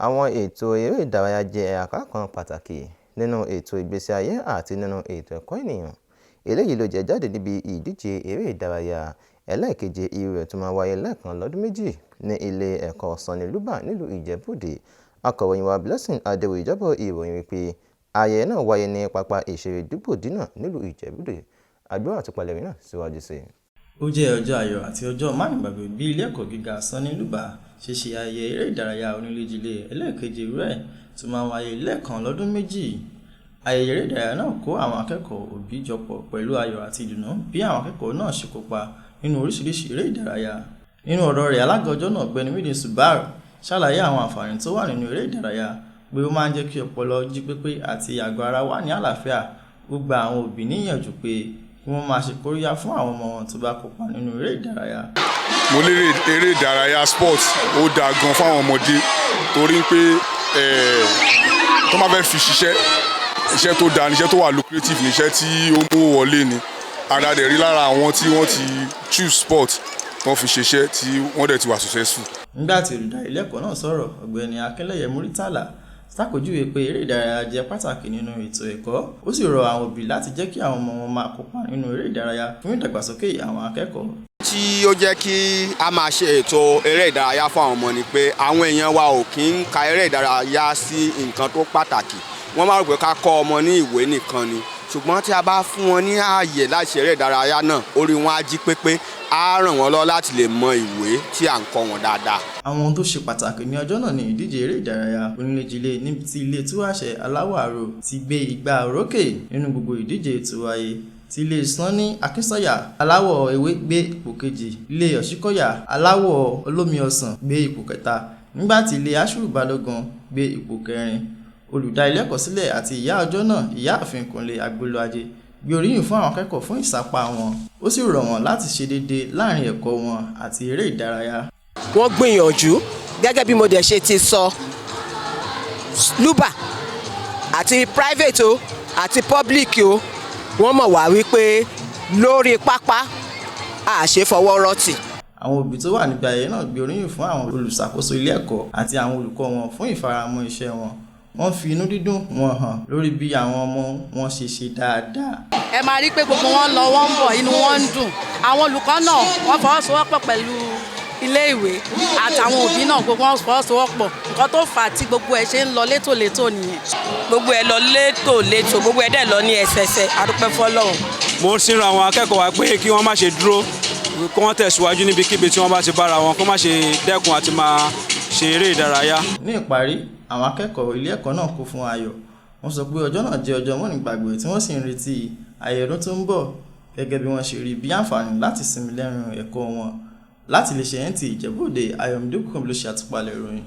Àwọn ètò eré ìdárayá jẹ́ apá kan pàtàkì nínú ètò ìgbésí ayé àti nínú ètò ẹ̀kọ́ ènìyàn. Eléyìí ló jẹ jáde níbi ìdíje eré ìdárayá ẹlẹ́ẹ̀keje irú rẹ̀ tó máa wáyé lẹ́ẹ̀kan lọ́dún méjì ní ilé ẹ̀kọ́ Sunny Luba nílùú Ìjẹ̀bú-Òde. Akọ̀ròyìn wa Blessing Adéwòyè jábọ̀ ìròyìn wípé ayẹyẹ náà wáyé ní pápá ìṣeré Dúpọ̀dínà nílùú Ìjẹ̀bú-Òde. Àgbọ̀n àtúpalẹ̀ náà síwájú sí i. Ó jẹ́ ọjọ́ ayọ̀ àti ọjọ́ mánigbàgbé bí ilé ẹ̀kọ́ gíga Sunny Luba ṣe ṣe ayẹyẹ eré ìdárayá oníléjilé ẹlẹ́ẹ̀keje irú ẹ̀ tó máa wáyé lẹ́ẹ̀kan lọ́dún méjì. Ayẹyẹ eré ìdárayá náà kó àwọn akẹ́kọ̀ọ́ òbí jọ pọ̀ pẹ̀lú ayọ̀ àti ìdùnnú bí àwọn akẹ́kọ̀ọ́ náà ṣe kópa nínú oríṣiríṣi eré ìdárayá. Nínú ọ̀rọ̀ rẹ̀, alága ọjọ́ náà Ọ̀gbẹ́ni Mide Subar ṣàlàyé àwọn àǹfààní tó wà nínú eré ìdárayá pé ó máa ń jẹ́ kí ọpọlọ jí pépé àti àgọ́ ara wà ní àlàáfíà. Ó gba àwọn òbí níyànjú pé kí wọ́n máa ṣe kóríyá fún àwọn ọmọ wọn tó bá kópa nínú eré ìdárayá. Mo lérè eré ìdárayá sports ó dáa gan fún àwọn ọmọdé torí pé tó máa fẹ́ fi ṣiṣẹ́ iṣẹ́ tó dáa níṣẹ́ tó wà lucrative níṣẹ́ tí ó mú wọlé ni ara dẹ̀ rí lára àwọn tí wọ́n ti choose sport wọ́n fi ṣiṣẹ́ tí wọ́n dẹ̀ ti wà successful. Nígbà tí olùdarí ilé ẹ̀kọ́ náà sọ̀rọ̀, Ọ̀gbẹ́ni Akínlẹ́yẹ Muritàlá ṣàpèjúwe pé eré ìdárayá jẹ́ pàtàkì nínú ètò ẹ̀kọ́. Ó sì rọ àwọn òbí láti jẹ́ kí àwọn ọmọ wọn máa kópa nínú eré ìdárayá fún ìdàgbàsókè àwọn akẹ́kọ̀ọ́. Tí ó jẹ́ kí a máa ṣe ètò eré ìdárayá fún àwọn ọmọ ni pé àwọn èèyàn wa ò kí ń ka eré ìdárayá sí nǹkan tó pàtàkì. Wọ́n máa rò pé ká kọ́ ọmọ ní ìwé nìkan ni, ṣùgbọ́n tí a bá fún wọn ní ààyè láti ṣe eré ìdárayá náà, orí wọn á jí pépé, á ràn wọ́n lọ́wọ́ láti lè mọ ìwé tí à ń kọ́ wọn dáadáa. Àwọn ohun tó ṣe pàtàkì ní ọjọ́ náà ni ìdíje eré ìdárayá oníléjilé níbi tí ilé Túwàṣẹ Aláwọ̀ Aró ti gbé igbá orókè nínú gbogbo ìdíje tó wáyé. Tí ilé Sunny Akínsànyà Aláwọ̀ Ewé gbé ipò kejì, ilé Ọ̀ṣínkọ̀yà Aláwọ̀ Olómi Ọsàn gbé ipò kẹta, nígbà tí ilé Ashiru Balógun gbé ipò kẹrin. Olùdá ilé ẹ̀kọ́ sílẹ̀ àti ìyá ọjọ́ náà, Ìyáàfin Kúnlé Agbolúajé, gbé oríyìn fún àwọn akẹ́kọ̀ọ́ fún ìsapá wọn. Ó sì rọ̀ wọ́n láti ṣe déédéé láàrin ẹ̀kọ́ wọn àti eré ìdárayá. Wọ́n gbìyànjú gẹ́gẹ́ bí mo dẹ̀ ṣe ti sọ, Luba àti private o àti public o, wọ́n mọ̀ wá wípé lórí pápá a ṣe fọwọ́ rọ́tì. Àwọn òbí tó wà níbi ayẹyẹ náà gbé oríyìn fún àwọn olùṣàkóso ilé ẹ̀kọ́ àti àwọn olùkọ́ wọn fún ìfaramọ́ iṣẹ́ wọn. Wọ́n fi inú dídùn wọn hàn lórí bí àwọn ọmọ wọn ṣe ṣe dáadáa. Ẹ máa rí pé gbogbo wọn lọ wọ́n ń bọ̀, inú wọn ń dùn. Àwọn olùkọ́ náà wọ́n fọwọ́sowọ́pọ̀ pẹ̀lú ilé ìwé àtàwọn òbí náà, gbogbo wọn fọwọ́sowọ́pọ̀. Nǹkan tó fà á tí gbogbo ẹ̀ ṣe ń lọ létòlétò nìyẹn. Gbogbo ẹ̀ lọ létòlétò, gbogbo ẹ̀ dẹ̀ lọ ní ẹsẹsẹ, a dúpẹ́ f'Ọlọ́run. Mo ń rọ̀ àwọn akẹ́kọ̀ọ́ wa pé kí wọ́n má ṣe dúró, kí wọ́n tẹ̀síwájú níbikíbi tí wọ́n bá ti bára wọn, kó má ṣe dẹ́kun àti máa ṣe eré ìdárayá. Ní ìparí, àwọn akẹ́kọ̀ọ́ ilé ẹ̀kọ́ náà kún fún ayọ̀. Wọ́n sọ pé ọjọ́ náà jẹ́ ọjọ́ mánigbàgbé tí wọ́n sì ń retí ayẹyẹ ọdún tó ń bọ̀ gẹ́gẹ́ bí wọ́n ṣe rí bí àǹfààní láti sinmi lẹ́nu ẹ̀kọ́ wọn. Láti lè ṣe NTA Ìjẹ̀bú-Òde, Ayọ̀mídé Ògúnkànmí ló ṣe àtúpalẹ̀ ìròyìn.